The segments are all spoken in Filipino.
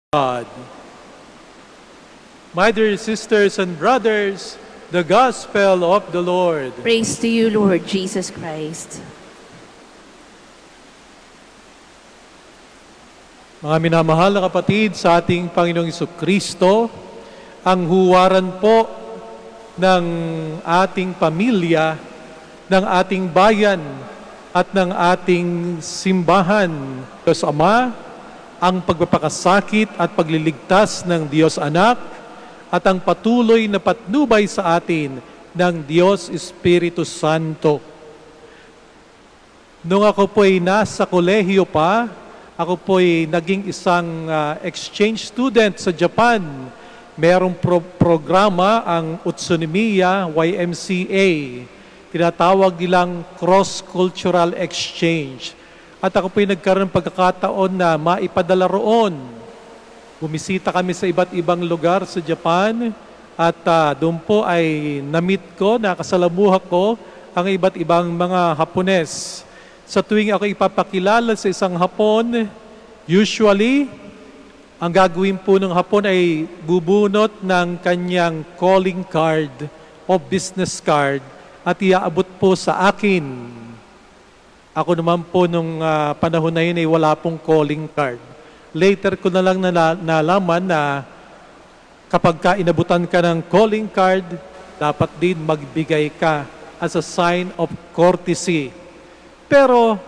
God. My dear sisters and brothers, the Gospel of the Lord. Praise to you, Lord Jesus Christ. Mga minamahal na kapatid sa ating Panginoong Jesucristo, ang huwaran po ng ating pamilya, ng ating bayan, at ng ating simbahan. Diyos Ama, ang pagpapakasakit at pagliligtas ng Diyos Anak, at ang patuloy na patnubay sa atin ng Diyos Espiritu Santo. Nung ako po'y nasa kolehiyo pa, ako po'y naging isang exchange student sa Japan. Merong programa ang Utsunomiya YMCA. Tinatawag nilang cross-cultural exchange. At ako po'y nagkaroon ng pagkakataon na maipadala roon. Bumisita kami sa iba't ibang lugar sa Japan at doon po ay na-meet ko, nakasalamuha ko ang iba't ibang mga Hapones. Sa tuwing ako ipapakilala sa isang Hapon, usually, ang gagawin po ng Hapon ay bubunot ng kanyang calling card o business card at iaabot po sa akin. Ako naman po nung panahon na yun ay wala pong calling card. Later ko na lang nalaman na kapag inabutan ka ng calling card, dapat din magbigay ka as a sign of courtesy. Pero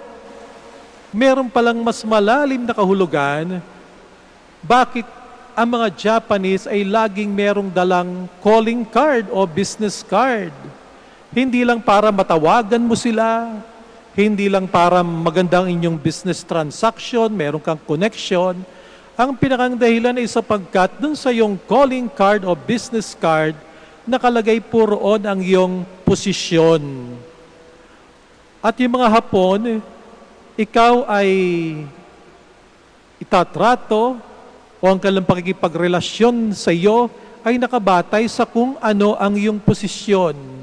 meron palang mas malalim na kahulugan, bakit ang mga Japanese ay laging merong dalang calling card o business card? Hindi lang para matawagan mo sila, hindi lang para magandang inyong business transaction, meron kang connection. Ang pinakang dahilan ay sapagkat dun sa iyong calling card o business card, nakalagay po roon ang iyong posisyon. At yung mga Hapon, ikaw ay itatrato o ang kanilang pakikipagrelasyon sa iyo ay nakabatay sa kung ano ang iyong posisyon.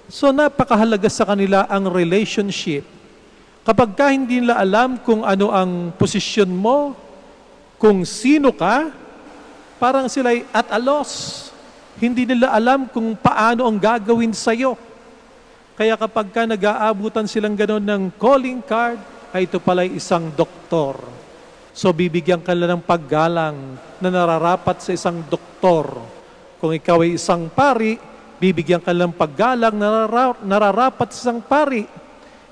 So napakahalaga sa kanila ang relationship. Kapag ka hindi nila alam kung ano ang posisyon mo, kung sino ka, parang sila'y at a loss. Hindi nila alam kung paano ang gagawin sa iyo. Kaya kapag ka nag-aabutan silang gano'n ng calling card, ay ito pala'y isang doktor. So bibigyan ka nila ng paggalang na nararapat sa isang doktor. Kung ikaw ay isang pari, bibigyan ka ng paggalang na nararapat sa isang pari.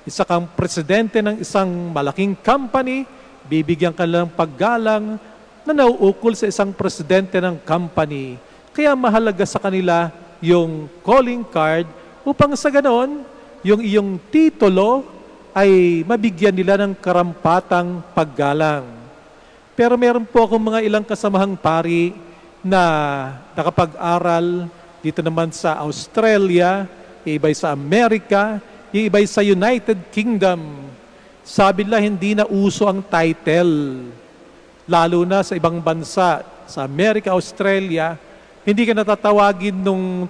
Isa kang presidente ng isang malaking company, bibigyan ka ng paggalang na nauukol sa isang presidente ng company. Kaya mahalaga sa kanila yung calling card upang sa ganon, yung iyong titulo ay mabigyan nila ng karampatang paggalang. Pero meron po akong mga ilang kasamahang pari na nakapag-aral dito naman sa Australia, iba'y sa Amerika, iba'y sa United Kingdom. Sabi nila hindi na uso ang title. Lalo na sa ibang bansa, sa Amerika, Australia, hindi ka natatawagin nung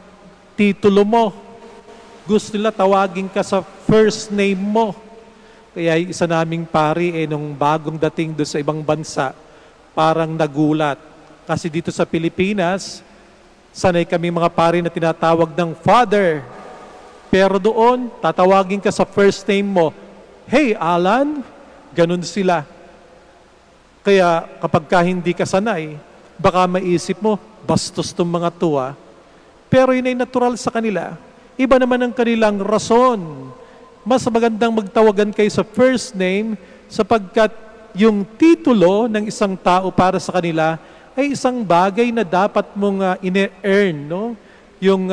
titulo mo. Gusto nila tawagin ka sa first name mo. Kaya isa naming pari nung bagong dating doon sa ibang bansa, parang nagulat. Kasi dito sa Pilipinas, sanay kami mga pari na tinatawag ng father. Pero doon, tatawagin ka sa first name mo, hey Alan, ganun sila. Kaya kapag ka hindi ka sanay, baka maisip mo, bastos tong mga tuwa. Pero yun ay natural sa kanila. Iba naman ang kanilang rason. Mas magandang magtawagan kayo sa first name sapagkat yung titulo ng isang tao para sa kanila ay isang bagay na dapat mong ine-earn, no? Yung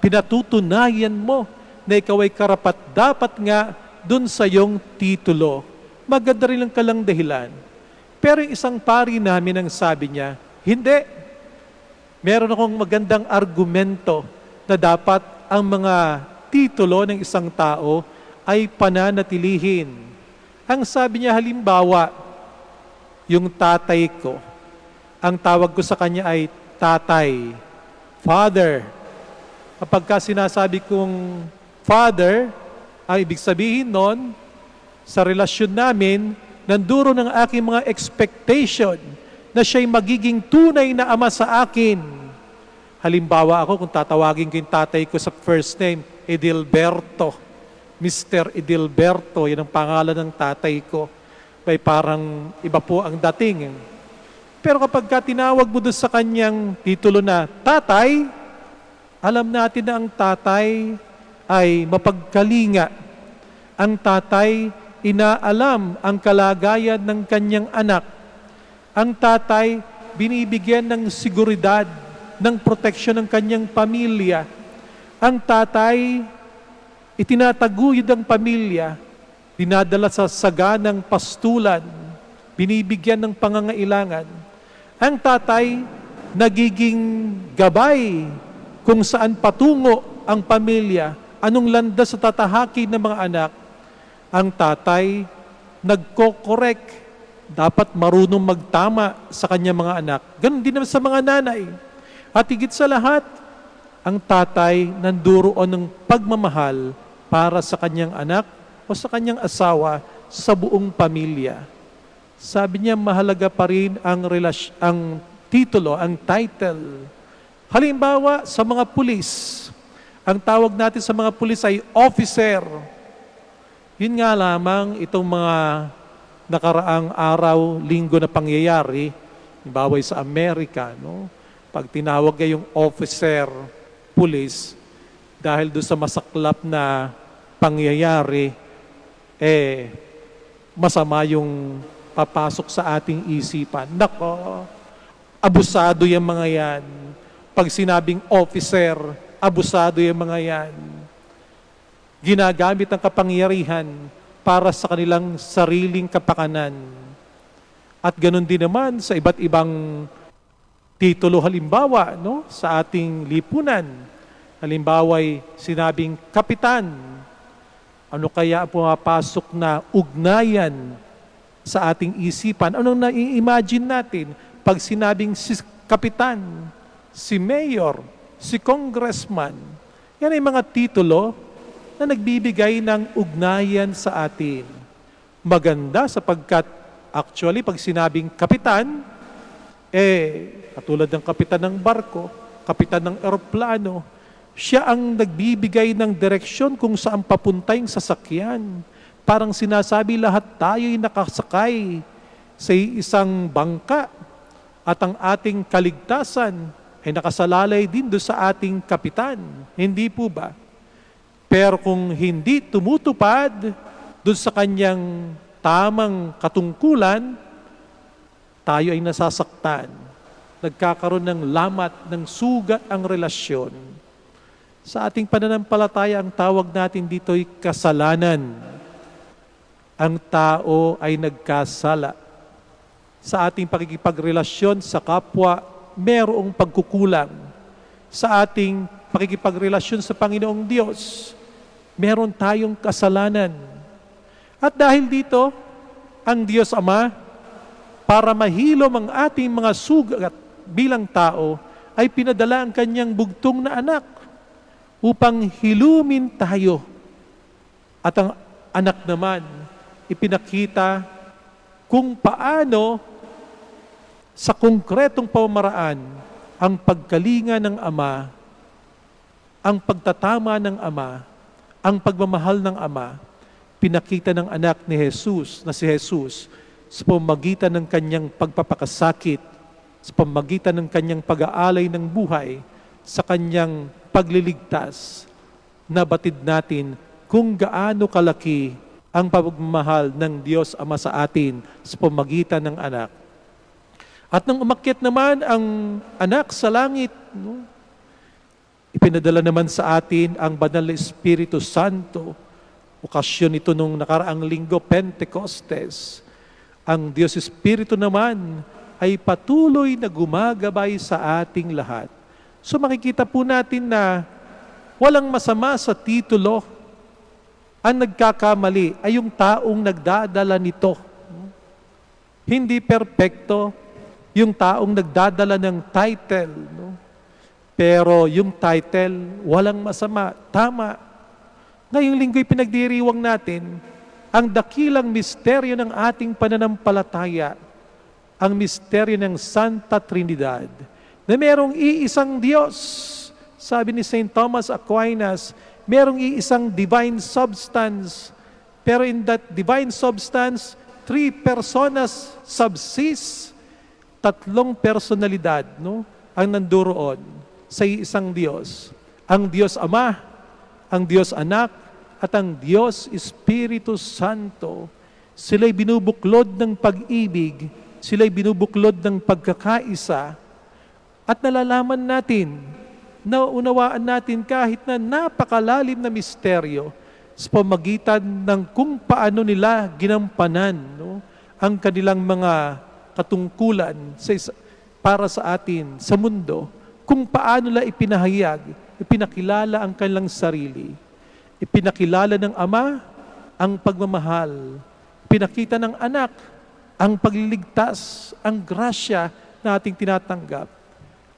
pinatutunayan mo na ikaw ay karapat dapat nga dun sa iyong titulo. Maganda rin lang kalang dahilan. Pero yung isang pari namin ang sabi niya, hindi. Meron akong magandang argumento na dapat ang mga titulo ng isang tao ay pananatilihin. Ang sabi niya halimbawa, yung tatay ko, ang tawag ko sa kanya ay tatay, father. Kapag ka sinasabi kong father, ang ibig sabihin nun, sa relasyon namin, nanduro ng aking mga expectation. na siya'y magiging tunay na ama sa akin. Halimbawa ako, kung tatawagin ko yung tatay ko sa first name, Edilberto. Mr. Edilberto, yan ang pangalan ng tatay ko. May parang iba po ang dating. Pero kapag tinawag mo doon sa kanyang titulo na tatay, alam natin na ang tatay ay mapagkalinga. Ang tatay, inaalam ang kalagayan ng kanyang anak. Ang tatay, binibigyan ng seguridad, ng proteksyon ng kanyang pamilya. Ang tatay, itinataguyod ang pamilya, dinadala sa saganang pastulan, binibigyan ng pangangailangan. Ang tatay, nagiging gabay kung saan patungo ang pamilya, anong landas sa tatahakin ng mga anak. Ang tatay, nagko-correct, dapat marunong magtama sa kanyang mga anak. Ganon din naman sa mga nanay. At higit sa lahat, ang tatay nanduroon ng pagmamahal para sa kanyang anak o sa kanyang asawa sa buong pamilya. Sabi niya, mahalaga pa rin ang titulo, ang title. Halimbawa, sa mga pulis, ang tawag natin sa mga pulis ay officer. Yun nga lamang itong mga nakaraang araw, linggo na pangyayari, halimbawa sa Amerika, no? Pag tinawag yung officer, pulis, dahil doon sa masaklap na pangyayari, masama yung papasok sa ating isipan. Nako, abusado yung mga yan. Pag sinabing officer, abusado yung mga yan. Ginagamit ang kapangyarihan para sa kanilang sariling kapakanan. At ganun din naman sa iba't ibang titulo, halimbawa, no, sa ating lipunan. Halimbawa ay sinabing kapitan. Ano kaya pumapasok na ugnayan sa ating isipan? Anong nai-imagine natin pag sinabing si kapitan, si mayor, si congressman? Yan ay mga titulo na nagbibigay ng ugnayan sa atin. Maganda sapagkat actually pag sinabing kapitan, katulad ng kapitan ng barko, kapitan ng eroplano, siya ang nagbibigay ng direksyon kung saan papunta yung sasakyan. Parang sinasabi lahat tayo'y nakasakay sa isang bangka at ang ating kaligtasan ay nakasalalay din doon sa ating kapitan. Hindi po ba? Pero kung hindi tumutupad doon sa kanyang tamang katungkulan, tayo ay nasasaktan. Nagkakaroon ng lamat, ng sugat ang relasyon. Sa ating pananampalataya, ang tawag natin dito ay kasalanan. Ang tao ay nagkasala. Sa ating pakikipagrelasyon sa kapwa, merong pagkukulang. Sa ating pakikipagrelasyon sa Panginoong Diyos, meron tayong kasalanan. At dahil dito, ang Diyos Ama, para mahilom ang ating mga sugat bilang tao, ay pinadala ang kanyang bugtong na anak upang hilumin tayo. At ang anak naman, ipinakita kung paano sa konkretong pamamaraan ang pagkalinga ng Ama, ang pagtatama ng Ama, ang pagmamahal ng Ama, pinakita ng anak ni Jesus, na si Jesus, sa pamamagitan ng kanyang pagpapakasakit, sa pamamagitan ng kanyang pag-aalay ng buhay, sa kanyang pagliligtas, nabatid natin kung gaano kalaki ang pagmamahal ng Diyos Ama sa atin sa pamamagitan ng anak. At nang umakyat naman ang anak sa langit, no, ipinadala naman sa atin ang Banal na Espiritu Santo. Okasyon ito nung nakaraang linggo, Pentecostes. Ang Diyos Espiritu naman ay patuloy na gumagabay sa ating lahat. So makikita po natin na walang masama sa titulo. Ang nagkakamali ay yung taong nagdadala nito. Hindi perpekto yung taong nagdadala ng title. No? Pero yung title, walang masama, tama. Ngayong linggo'y pinagdiriwang natin ang dakilang misteryo ng ating pananampalataya. ang misteryo ng Santa Trinidad, na merong iisang Diyos. Sabi ni St. Thomas Aquinas, merong iisang divine substance, pero in that divine substance, 3 personas subsist, 3 personalidad, no, ang nanduroon sa isang Diyos. Ang Diyos Ama, ang Diyos Anak, at ang Diyos Espiritu Santo. Sila'y binubuklod ng pag-ibig, sila'y binubuklod ng pagkakaisa, at nalalaman natin, naunawaan natin kahit na napakalalim na misteryo sa pamagitan ng kung paano nila ginampanan, no, ang kanilang mga katungkulan para sa atin sa mundo, kung paano nila ipinahayag, ipinakilala ang kanilang sarili, ipinakilala ng Ama ang pagmamahal, pinakita ng Anak ang pagliligtas, ang grasya na ating tinatanggap.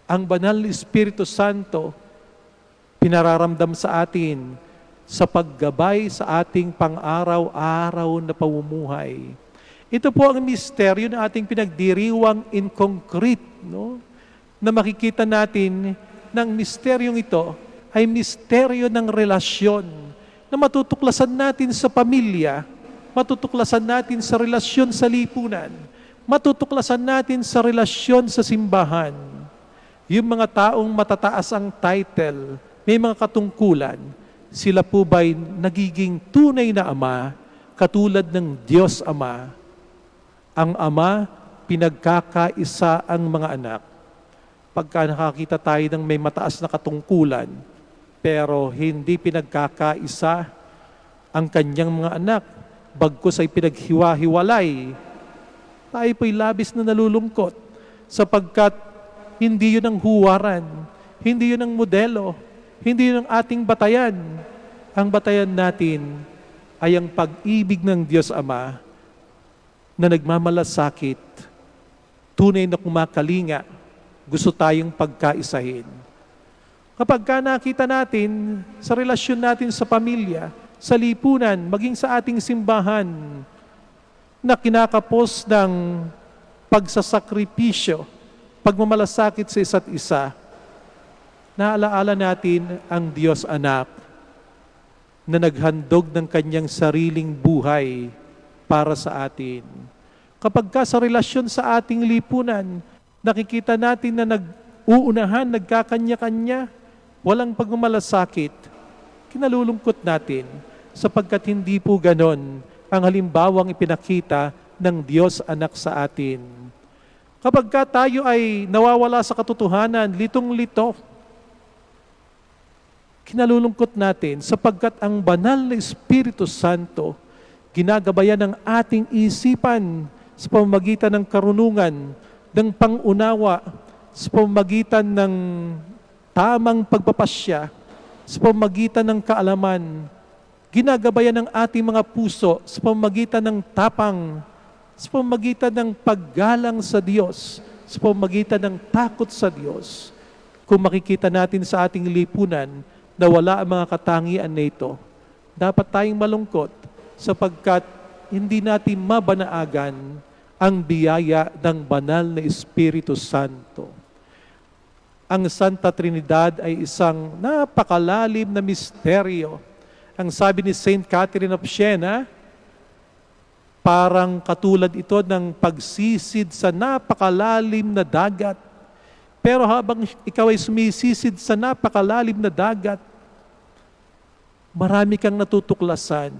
Ang banal na Espiritu Santo pinararamdam sa atin sa paggabay sa ating pang-araw-araw na pamumuhay. Ito po ang misteryo na ating pinagdiriwang in concrete, no? Na makikita natin ng misteryong ito ay misteryo ng relasyon na matutuklasan natin sa pamilya, matutuklasan natin sa relasyon sa lipunan, matutuklasan natin sa relasyon sa simbahan. Yung mga taong matataas ang title, may mga katungkulan, sila po ba'y nagiging tunay na ama, katulad ng Diyos Ama? Ang Ama, pinagkakaisa ang mga anak. Pagka nakakita tayo ng may mataas na katungkulan, pero hindi pinagkakaisa ang kanyang mga anak, bagkus ay pinaghiwa-hiwalay, tayo po'y labis na nalulungkot, sapagkat hindi yun ang huwaran, hindi yun ang modelo, hindi yun ang ating batayan. Ang batayan natin ay ang pag-ibig ng Diyos Ama na nagmamalasakit, tunay na kumakalinga, gusto tayong pagkaisahin. Kapag ka nakita natin sa relasyon natin sa pamilya, sa lipunan, maging sa ating simbahan, na kinakapos ng pagsasakripisyo, pagmamalasakit sa isa't isa, naalaala natin ang Diyos Anak na naghandog ng kanyang sariling buhay para sa atin. Kapag ka sa relasyon sa ating lipunan, nakikita natin na nag-uunahan, nagkakanya-kanya, walang pagmamalasakit, kinalulungkot natin sapagkat hindi po ganon ang halimbawang ipinakita ng Diyos Anak sa atin. Kapag ka tayo ay nawawala sa katotohanan, litong-lito, kinalulungkot natin sapagkat ang banal na Espiritu Santo ginagabayan ng ating isipan sa pamamagitan ng karunungan, ng pangunawa, sa pamamagitan ng tamang pagpapasya, sa pamamagitan ng kaalaman, ginagabayan ng ating mga puso sa pamamagitan ng tapang, sa pamamagitan ng paggalang sa Diyos, sa pamamagitan ng takot sa Diyos. Kung makikita natin sa ating lipunan na wala ang mga katangian na ito, dapat tayong malungkot sapagkat hindi natin mabanaagan ang biyaya ng banal na Espiritu Santo. Ang Santa Trinidad ay isang napakalalim na misteryo. Ang sabi ni Saint Catherine of Siena, parang katulad ito ng pagsisid sa napakalalim na dagat. Pero habang ikaw ay sumisisid sa napakalalim na dagat, marami kang natutuklasan.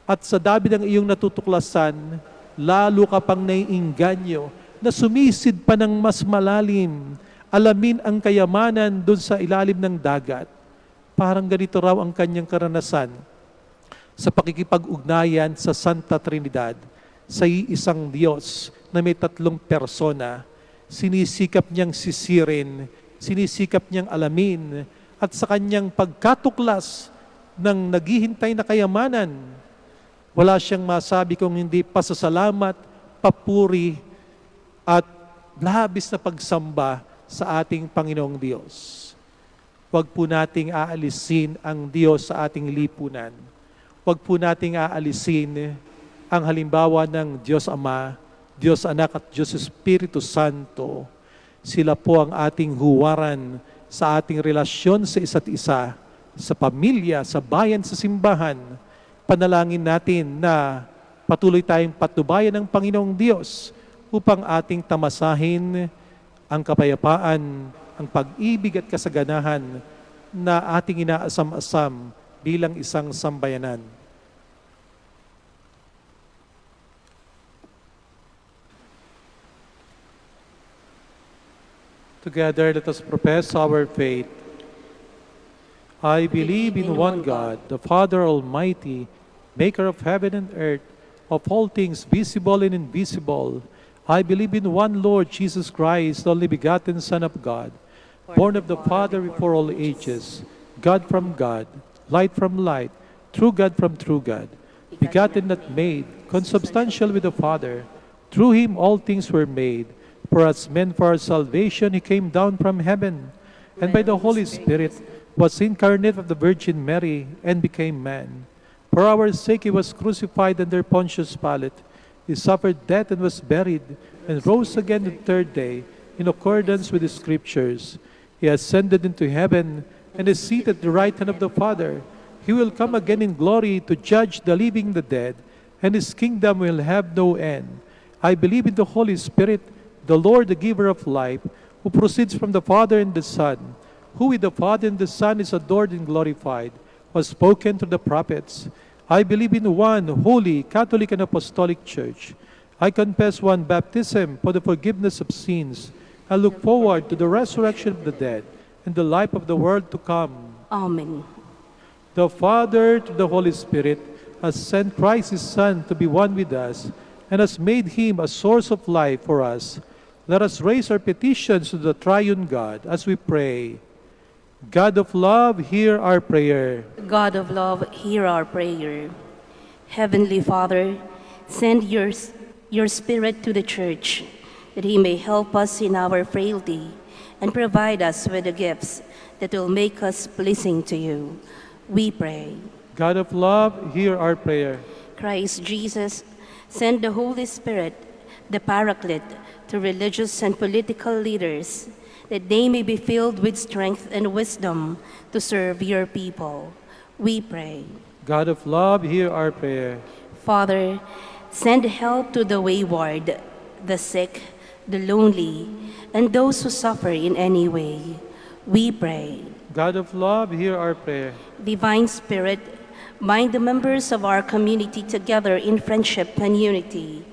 At sa dami ng iyong natutuklasan, lalo ka pang naiinganyo na sumisid pa ng mas malalim, alamin ang kayamanan doon sa ilalim ng dagat. Parang ganito raw ang kanyang karanasan sa pakikipag-ugnayan sa Santa Trinidad, sa isang Diyos na may 3 persona. Sinisikap niyang sisirin, sinisikap niyang alamin, at sa kanyang pagkatuklas ng naghihintay na kayamanan, wala siyang masabi kung hindi pasasalamat, papuri, at labis na pagsamba sa ating Panginoong Diyos. Huwag po nating aalisin ang Diyos sa ating lipunan. Huwag po nating aalisin ang halimbawa ng Diyos Ama Diyos Anak at Diyos Espiritu Santo. Sila po ang ating huwaran sa ating relasyon sa isa't isa, sa pamilya, sa bayan, sa simbahan. Panalangin natin na patuloy tayong patnubayan ng Panginoong Diyos upang ating tamasahin ang kapayapaan, ang pag-ibig at kasaganahan na ating inaasam-asam bilang isang sambayanan. Together, let us profess our faith. I believe in one God, the Father Almighty, maker of heaven and earth, of all things visible and invisible. I believe in one Lord Jesus Christ, the only begotten Son of God, born of the Father before all ages, God from God, light from light, true God from true God, begotten not made, consubstantial with the Father. Through him all things were made. For us men, for our salvation, he came down from heaven, and by the Holy Spirit was incarnate of the Virgin Mary and became man. For our sake he was crucified under Pontius Pilate. He suffered death and was buried, and rose again the third day, in accordance with the Scriptures. He ascended into heaven, and is seated at the right hand of the Father. He will come again in glory to judge the living and the dead, and his kingdom will have no end. I believe in the Holy Spirit, the Lord, the giver of life, who proceeds from the Father and the Son, who with the Father and the Son is adored and glorified, was spoken to the prophets. I believe in one holy, Catholic, and Apostolic Church. I confess one baptism for the forgiveness of sins. I look forward to the resurrection of the dead and the life of the world to come. Amen. The Father, through the Holy Spirit, has sent Christ his Son to be one with us, and has made him a source of life for us. Let us raise our petitions to the triune God as we pray. God of love, hear our prayer. God of love, hear our prayer. Heavenly Father, send your Spirit to the Church, that he may help us in our frailty and provide us with the gifts that will make us pleasing to you. We pray. God of love, hear our prayer. Christ Jesus, send the Holy Spirit, the Paraclete, to religious and political leaders, that they may be filled with strength and wisdom to serve your people. We pray. God of love, hear our prayer. Father, send help to the wayward, the sick, the lonely, and those who suffer in any way. We pray. God of love, hear our prayer. Divine Spirit, bind the members of our community together in friendship and unity,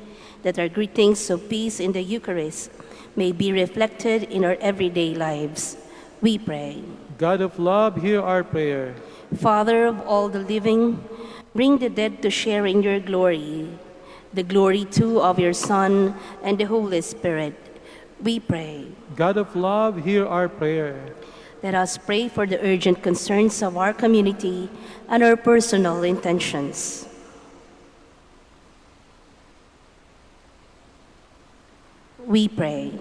that our greetings of peace in the Eucharist may be reflected in our everyday lives. We pray. God of love, hear our prayer. Father of all the living, bring the dead to share in your glory, the glory too of your Son and the Holy Spirit. We pray. God of love, hear our prayer. Let us pray for the urgent concerns of our community and our personal intentions. We pray.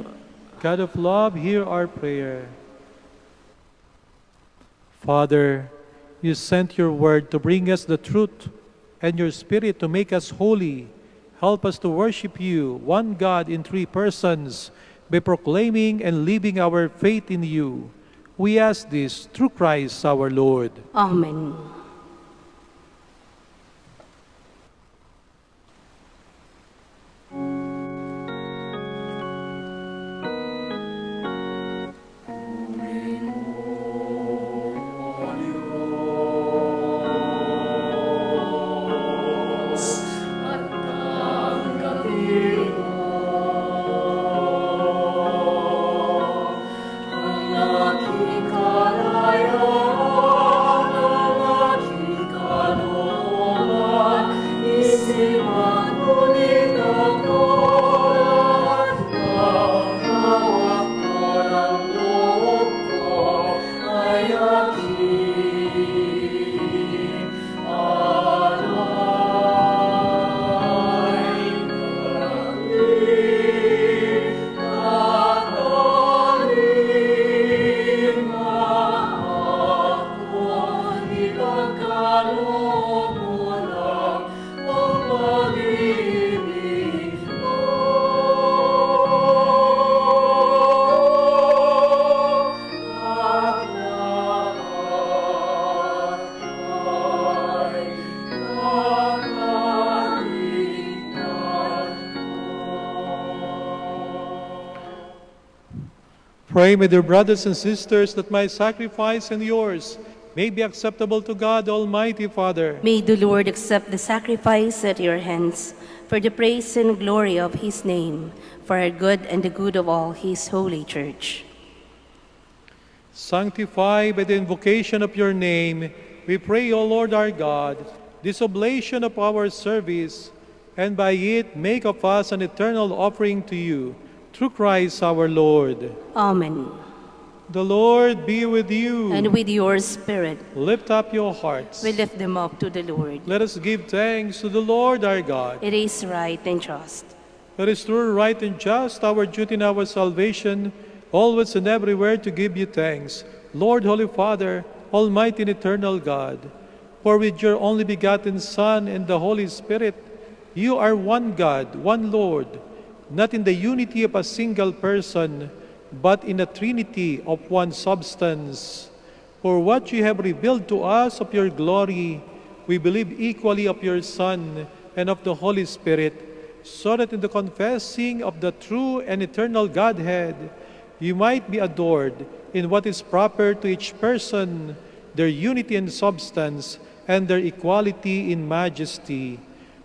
God of love, hear our prayer. Father, you sent your word to bring us the truth, and your Spirit to make us holy. Help us to worship you, one God in three persons, by proclaiming and living our faith in you. We ask this through Christ our Lord. Amen. Ang aking kalayo, ang Pray, my dear brothers and sisters, that my sacrifice and yours may be acceptable to God, Almighty Father. May the Lord accept the sacrifice at your hands for the praise and glory of his name, for our good and the good of all his holy church. Sanctify by the invocation of your name, we pray, O Lord our God, this oblation of our service, and by it make of us an eternal offering to you, through Christ our Lord. Amen. The Lord be with you. And with your spirit, Lift up your hearts. we lift them up to the Lord. Let us give thanks to the Lord our God. It is right and just. It is true, right, and just, our duty and our salvation, always and everywhere to give you thanks, Lord, Holy Father, Almighty and eternal God. For with your only begotten Son and the Holy Spirit, you are one God, one Lord, not in the unity of a single person, but in a trinity of one substance. For what you have revealed to us of your glory, we believe equally of your Son and of the Holy Spirit, so that in the confessing of the true and eternal Godhead, you might be adored in what is proper to each person, their unity in substance, and their equality in majesty.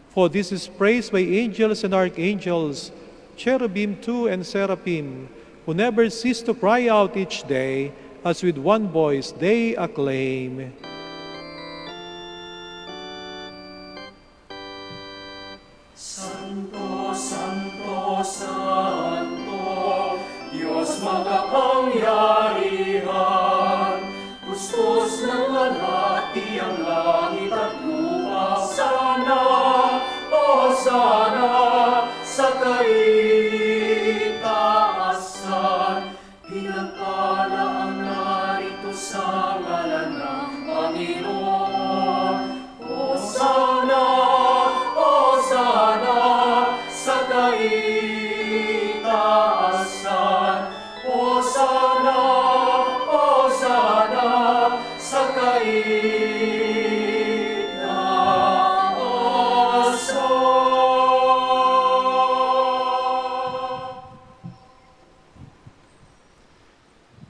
For this is praised by angels and archangels, cherubim too and seraphim, who never cease to cry out each day, as with one voice they acclaim. Santo, Santo, Santo, Diyos makapangyarihan, kuskus ng alati ang langit at lupa. Sana, o sana, sa kaitaasan, pinagpala ang narito sa ngalan ng Panginoon. O sana, sa kaitaasan. O sana, sa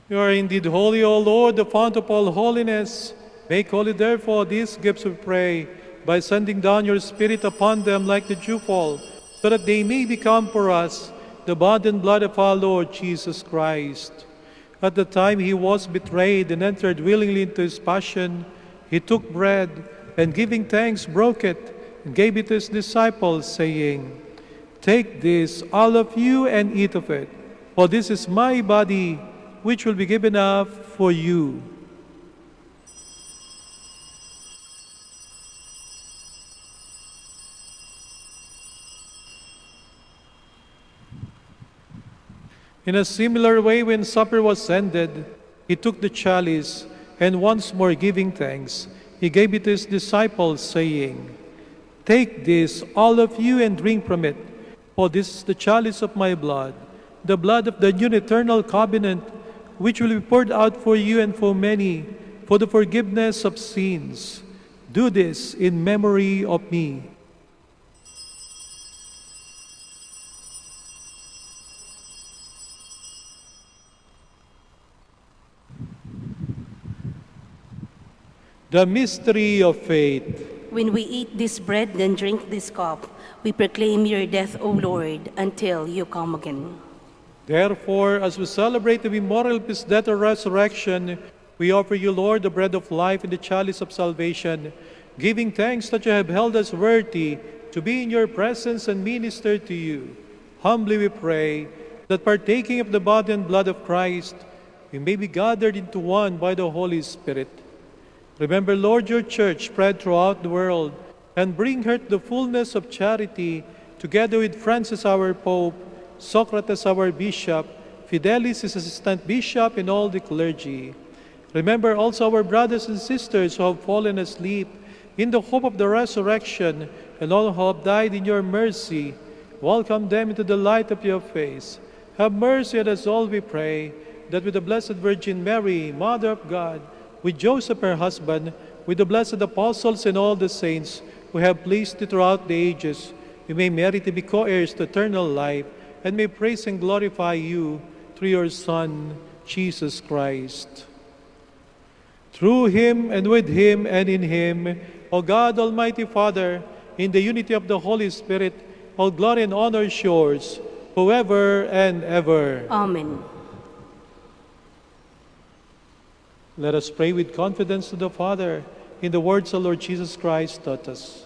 You are indeed holy, O Lord, the fount of all holiness. Make holy, therefore, these gifts, we pray, by sending down your Spirit upon them like the dewfall, so that they may become for us the body and blood of our Lord Jesus Christ. At the time he was betrayed and entered willingly into his passion, he took bread, and giving thanks, broke it, and gave it to his disciples, saying, Take this, all of you, and eat of it, for this is my body, which will be given up for you. In a similar way, when supper was ended, he took the chalice, and once more giving thanks, he gave it to his disciples, saying, Take this, all of you, and drink from it, for this is the chalice of my blood, the blood of the new and eternal covenant, which will be poured out for you and for many, for the forgiveness of sins. Do this in memory of me. The mystery of faith. When we eat this bread and drink this cup, we proclaim your death, O Lord, until you come again. Therefore, as we celebrate the memorial of his death and resurrection, we offer you, Lord, the bread of life and the chalice of salvation, giving thanks that you have held us worthy to be in your presence and minister to you. Humbly we pray that partaking of the body and blood of Christ, we may be gathered into one by the Holy Spirit. Remember, Lord, your church spread throughout the world, and bring her to the fullness of charity, together with Francis our Pope, Socrates our Bishop, Fidelis his assistant bishop, and all the clergy. Remember also our brothers and sisters who have fallen asleep in the hope of the resurrection, and all who have died in your mercy. Welcome them into the light of your face. Have mercy on us all, we pray, that with the Blessed Virgin Mary, Mother of God, with Joseph her husband, with the blessed apostles and all the saints who have pleased you throughout the ages, we may merit to be co-heirs to eternal life, and may praise and glorify you through your Son, Jesus Christ. Through him and with him and in him, O God, Almighty Father, in the unity of the Holy Spirit, all glory and honor is yours, forever and ever. Amen. Let us pray with confidence to the Father in the words the Lord Jesus Christ taught us.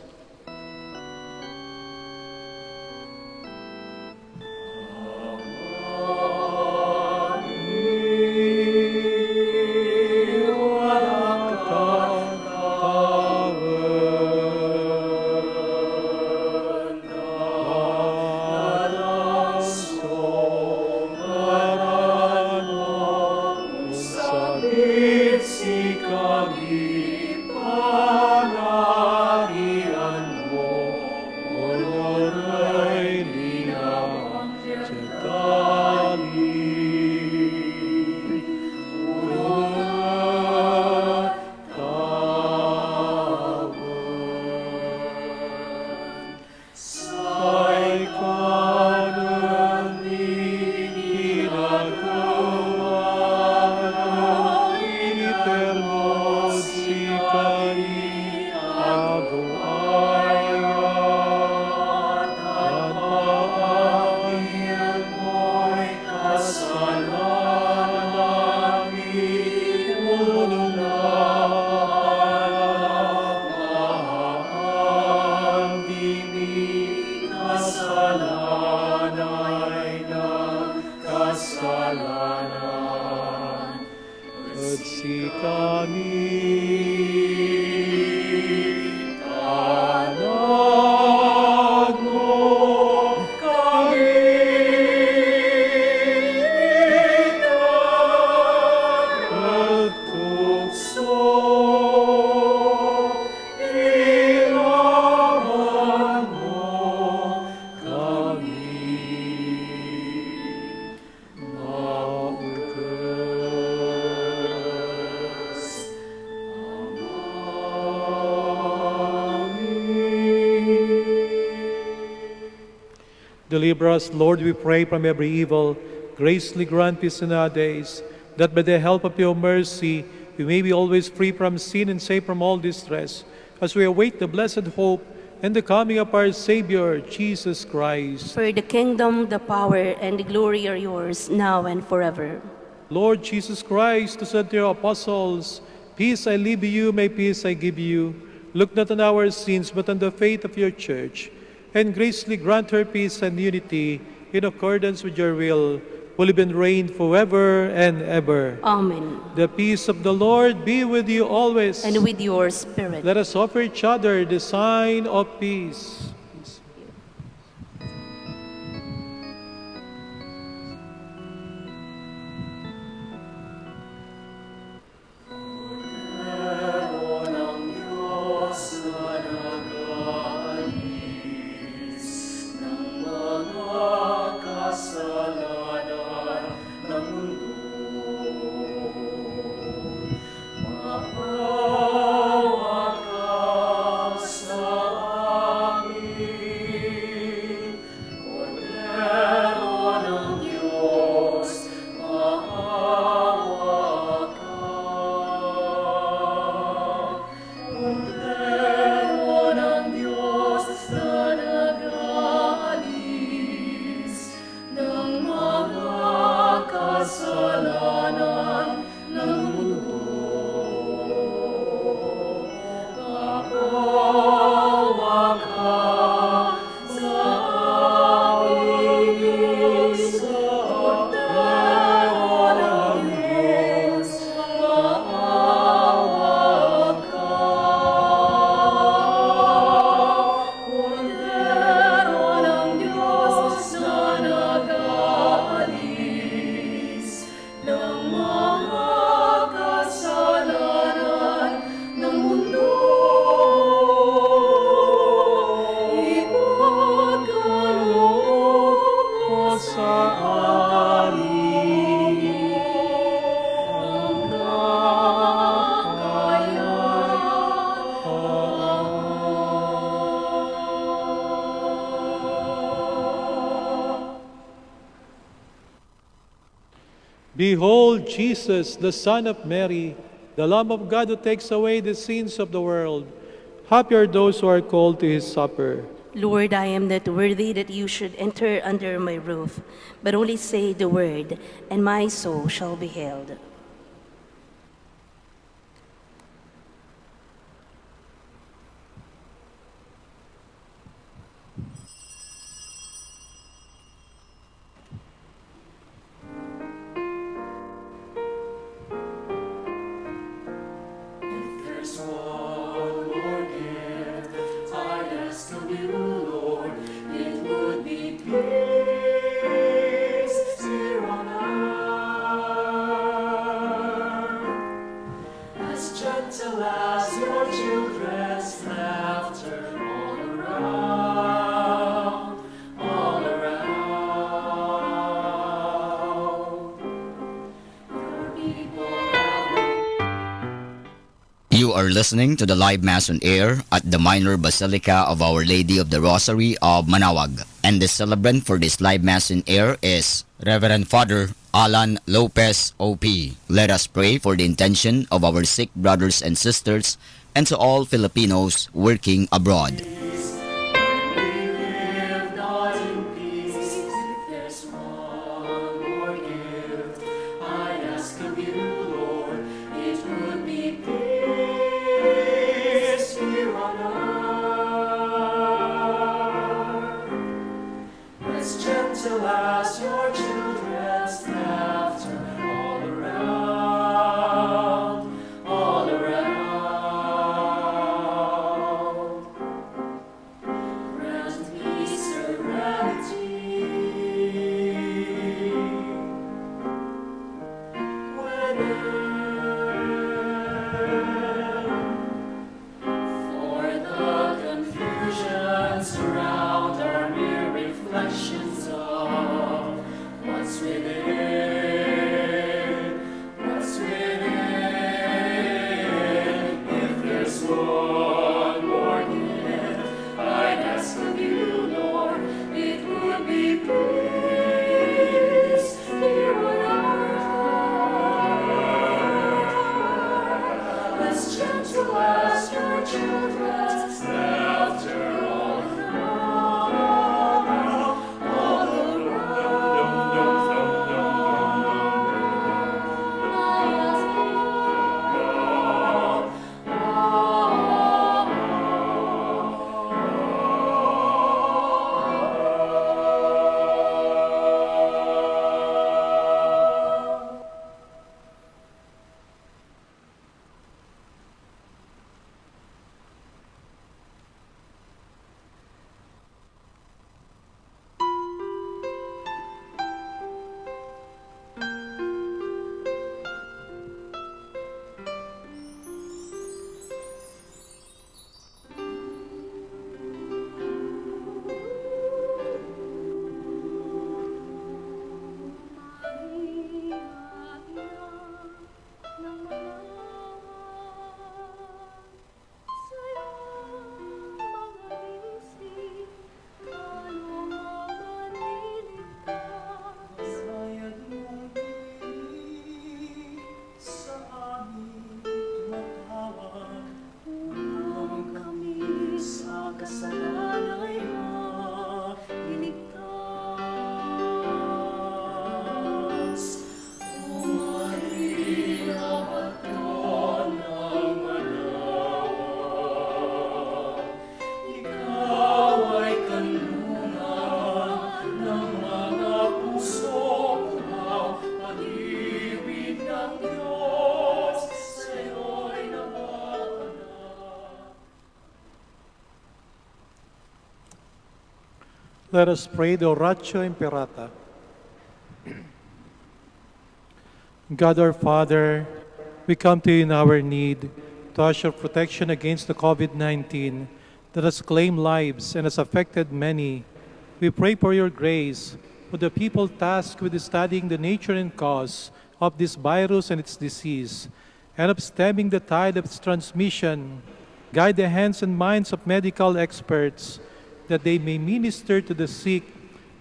Deliver us, Lord, we pray, from every evil. Graciously grant peace in our days, that by the help of your mercy we may be always free from sin and safe from all distress, as we await the blessed hope and the coming of our Savior, Jesus Christ. For the kingdom, the power, and the glory are yours, now and forever. Lord Jesus Christ, who said to your apostles, "Peace I leave you, my peace I give you," look not on our sins, but on the faith of your church, and graciously grant her peace and unity in accordance with your will, who live and reign forever and ever. Amen. The peace of the Lord be with you always. And with your spirit. Let us offer each other the sign of peace. Behold Jesus, the Son of Mary, the Lamb of God who takes away the sins of the world. Happy are those who are called to his supper. Lord, I am not worthy that you should enter under my roof, but only say the word, and my soul shall be healed. There's one more gift I ask of you, Lord. It would be peace here on earth, as gentle as your children's laughter all around, all around. Your people have You are listening to the live Mass on air at the Minor Basilica of Our Lady of the Rosary of Manaoag. And the celebrant for this live Mass in air is Reverend Father Alan Lopez, O.P. Let us pray for the intention of our sick brothers and sisters and to all Filipinos working abroad. we live not in peace. If there's one more gift I ask of you, Lord, it would be peace here on earth, as gentle as your children's laughter all around, all around. Grant me serenity for the confusion surround our mere reflections of what's within, what's within. If there's one more gift I'd ask of you, Lord, it would be peace here on earth, as gentle as your children's laughter all around, all Let us pray the Oratio Imperata. God our Father, we come to you in our need to ask your protection against the COVID-19 that has claimed lives and has affected many. We pray for your grace for the people tasked with studying the nature and cause of this virus and its disease, and of stemming the tide of its transmission. Guide the hands and minds of medical experts that they may minister to the sick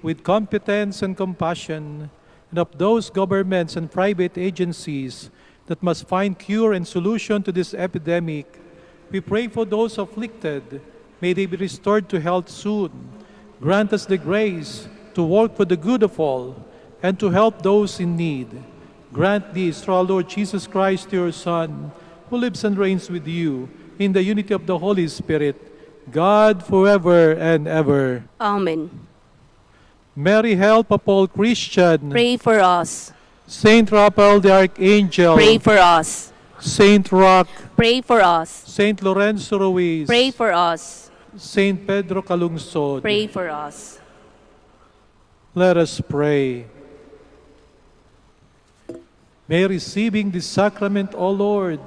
with competence and compassion. and of those governments and private agencies that must find cure and solution to this epidemic. We pray for those afflicted. May they be restored to health soon. Grant us the grace to work for the good of all and to help those in need. Grant this through our Lord Jesus Christ, your Son, who lives and reigns with you in the unity of the Holy Spirit, God forever and ever. Amen. Mary, help of all Christian. Pray for us. Saint Raphael the Archangel. Pray for us. Saint Rock. Pray for us. Saint Lorenzo Ruiz. Pray for us. Saint Pedro Calungsod. Pray for us. Let us pray. May receiving this sacrament, O Lord,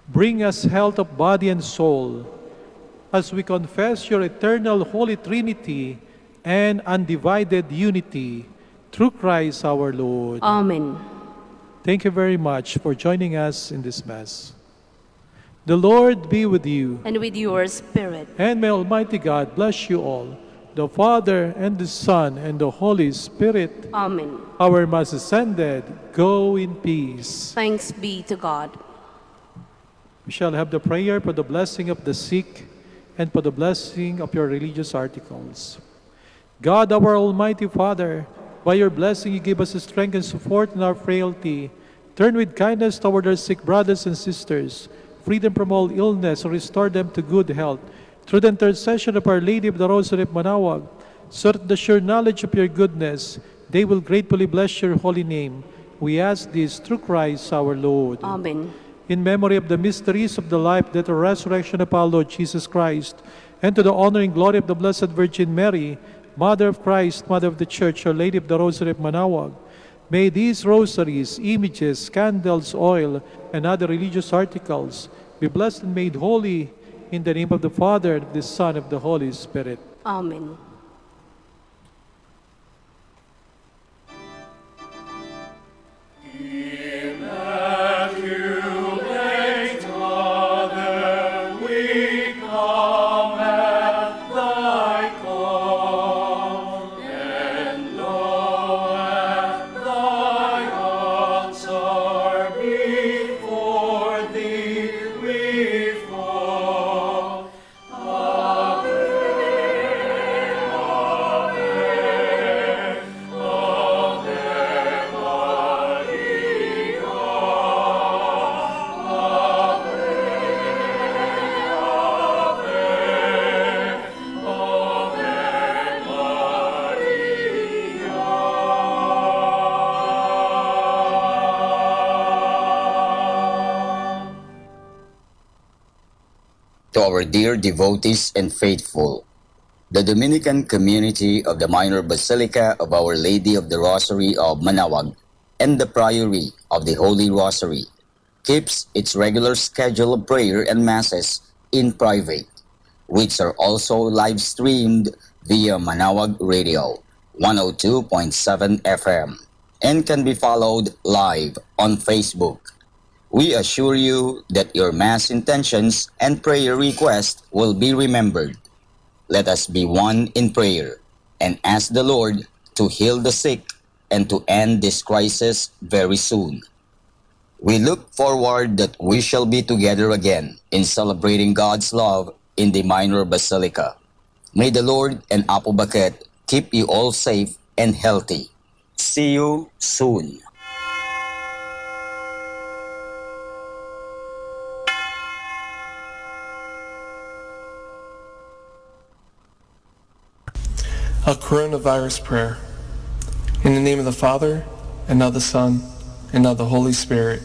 bring us health of body and soul as we confess your eternal Holy Trinity and undivided unity through Christ our Lord. Amen. Thank you very much for joining us in this Mass. The Lord be with you, And with your spirit. and may Almighty God bless you all, the Father and the Son and the Holy Spirit. Amen. Our Mass is ended. Go in peace. Thanks be to God. We shall have the prayer for the blessing of the sick and for the blessing of your religious articles. God, our Almighty Father, by your blessing you give us strength and support in our frailty. Turn with kindness toward our sick brothers and sisters, free them from all illness, and restore them to good health. Through the intercession of Our Lady of the Rosary of Manaoag, so that the sure knowledge of your goodness, they will gratefully bless your holy name. We ask this through Christ our Lord. Amen. In memory of the mysteries of the life, death, and resurrection of our Lord Jesus Christ, and to the honor and glory of the Blessed Virgin Mary, Mother of Christ, Mother of the Church, Our Lady of the Rosary of Manaoag, may these rosaries, images, candles, oil, and other religious articles be blessed and made holy in the name of the Father, and of the Son, and of the Holy Spirit. Amen. Immaculate Mother, we come at thy call, and low at thy altar before thee we fall. Ave, Ave, Ave To our dear devotees and faithful, the Dominican community of the Minor Basilica of Our Lady of the Rosary of Manaoag and the Priory of the Holy Rosary keeps its regular schedule of prayer and masses in private, which are also live streamed via Manaoag Radio 102.7 FM and can be followed live on Facebook. We assure you that your Mass intentions and prayer requests will be remembered. Let us be one in prayer and ask the Lord to heal the sick and to end this crisis very soon. We look forward that we shall be together again in celebrating God's love in the Minor Basilica. May the Lord and Apo Baket keep you all safe and healthy. See you soon. A coronavirus prayer. In the name of the Father, and of the Son, and of the Holy Spirit.